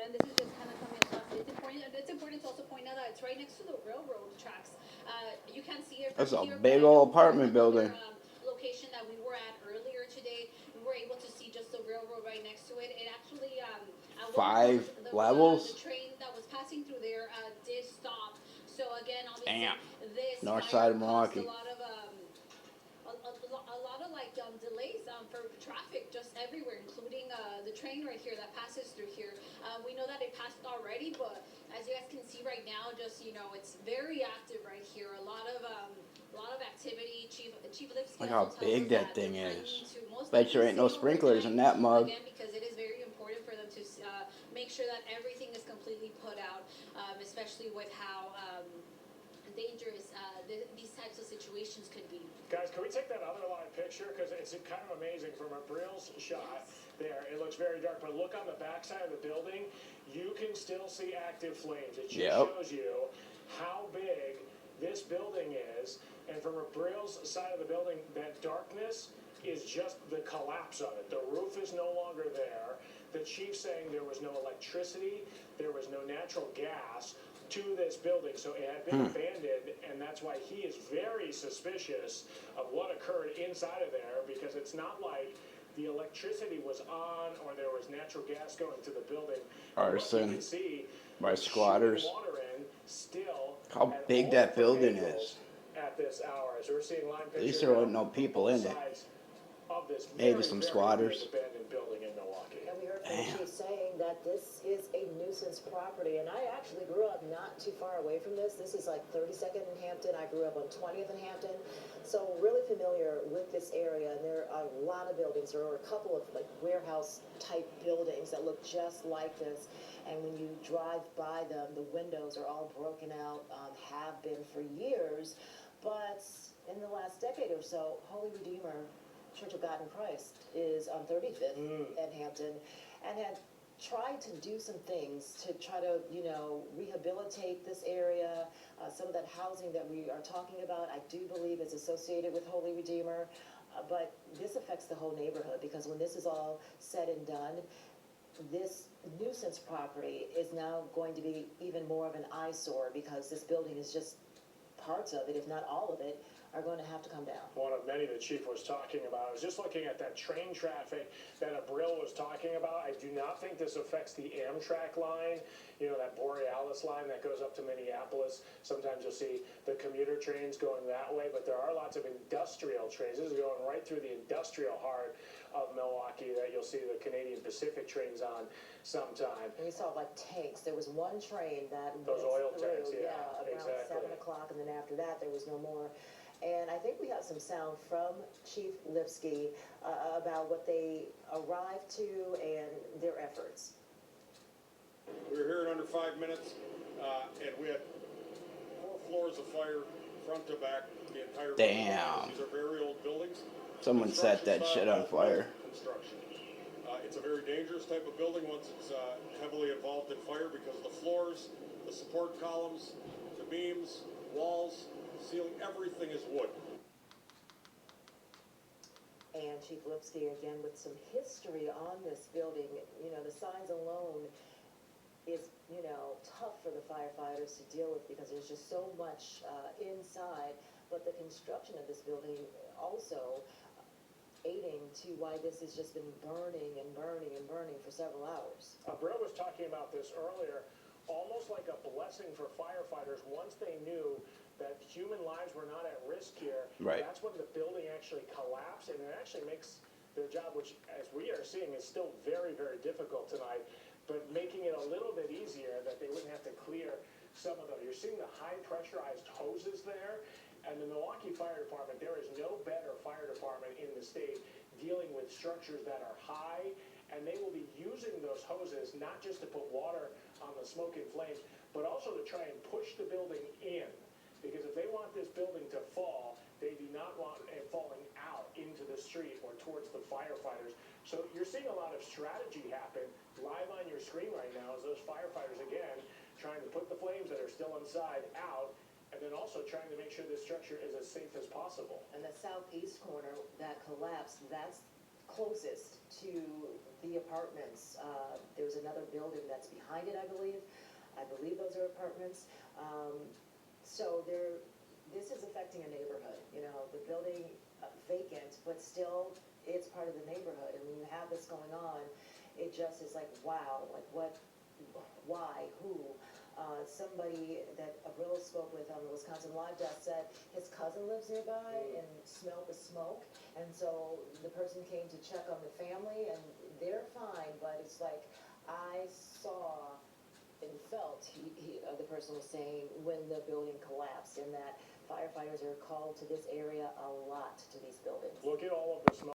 and this is just kind of coming across. It's important to also point out that it's right next to the railroad tracks. You can't see it from That's a here, but big I know old from apartment another building. location that we were at earlier today, we were able to see just the railroad right next to it. It actually, at one point, 5 the levels. train that was passing through there did stop. So again, obviously, Damn. this Northside fire of caused a Milwaukee. lot of a lot of like delays for traffic just everywhere, including the train right here that passes through here. We know that it passed already, but as you guys can see right now, just it's very active right here. A lot of activity. Chief Lipsky Look also how tells us big that that they're thing planning is. to most Bet you likely ain't no stay sprinklers in that overnight, mug. again, because it is very important for them to make sure that everything is completely put out, especially with how dangerous these types of situations could be. Guys, can we take that other live picture? Because it's kind of amazing from a Brill's shot there. It looks very dark, but look on the backside of the building. You can still see active flames. It just shows you how big this building is. And from a Brill's side of the building, that darkness is just the collapse of it. The roof is no longer there. The chief saying there was no electricity, there was no natural gas to this building, so it had been abandoned, and that's why he is very suspicious of what occurred inside of there, because it's not like the electricity was on or there was natural gas going to the building. Arson You can see by squatters. water in still. How big that building is. At this hour, as we're seeing line At least there weren't no people in it. Of this Maybe some squatters. abandoned building in Milwaukee. And we heard from the chief saying that this is a nuisance property. And I actually grew up not too far away from this. This is like 32nd and Hampton. I grew up on 20th and Hampton. So really familiar with this area. And there are a lot of buildings. There are a couple of like warehouse type buildings that look just like this. And when you drive by them, the windows are all broken out, have been for years. But in the last decade or so, Holy Redeemer Church of God in Christ is on 35th and Hampton, and had tried to do some things to try to, rehabilitate this area. Some of that housing that we are talking about, I do believe is associated with Holy Redeemer, but this affects the whole neighborhood, because when this is all said and done, this nuisance property is now going to be even more of an eyesore, because this building is just parts of it, if not all of it, are going to have to come down. One of many the chief was talking about. I was just looking at that train traffic that Abril was talking about. I do not think this affects the Amtrak line, that Borealis line that goes up to Minneapolis. Sometimes you'll see the commuter trains going that way, but there are lots of industrial trains. This is going right through the industrial heart of Milwaukee that you'll see the Canadian Pacific trains on sometime. And we saw like tanks. There was one train that those oil tanks, around exactly. 7 o'clock, and then after that there was no more. And I think we have some sound from Chief Lipsky about what they arrived to and their efforts. We were here in under 5 minutes, and we had 4 floors of fire, front to back, the entire building. Damn. These are very old buildings. Someone set that shit on fire. Construction. It's a very dangerous type of building once it's heavily involved in fire, because the floors, the support columns, the beams, walls, ceiling, everything is wood. And Chief Lipsky, again, with some history on this building, the signs alone is, tough for the firefighters to deal with, because there's just so much inside. But the construction of this building also aiding to why this has just been burning and burning and burning for several hours. Abril was talking about this earlier, almost like a blessing for firefighters once they knew that human lives were not at risk here. Right. That's when the building actually collapsed, and it actually makes their job, which as we are seeing is still very, very difficult tonight, but making it a little bit easier that they wouldn't have to clear some of them. You're seeing the high pressurized hoses there, and the Milwaukee Fire Department, there is no better fire department in the state dealing with structures that are high, and they will be using those hoses not just to put water on the smoke and flames, but also to try and push the building in. Because if they want this building to fall, they do not want it falling out into the street or towards the firefighters. So you're seeing a lot of strategy happen live on your screen right now as those firefighters, again, trying to put the flames that are still inside out, and then also trying to make sure this structure is as safe as possible. And the southeast corner that collapsed, that's closest to the apartments. There's another building that's behind it, I believe. I believe those are apartments. So this is affecting a neighborhood, you know, the building vacant, but still it's part of the neighborhood. And when you have this going on, it just is like, wow, like what, why, who? Somebody that Abril spoke with on the Wisconsin Live Desk said his cousin lives nearby and smelled the smoke. And so the person came to check on the family and they're fine, but it's like, I saw and felt, the person was saying, when the building collapsed, and that firefighters are called to this area a lot, to these buildings. Look at all of the smoke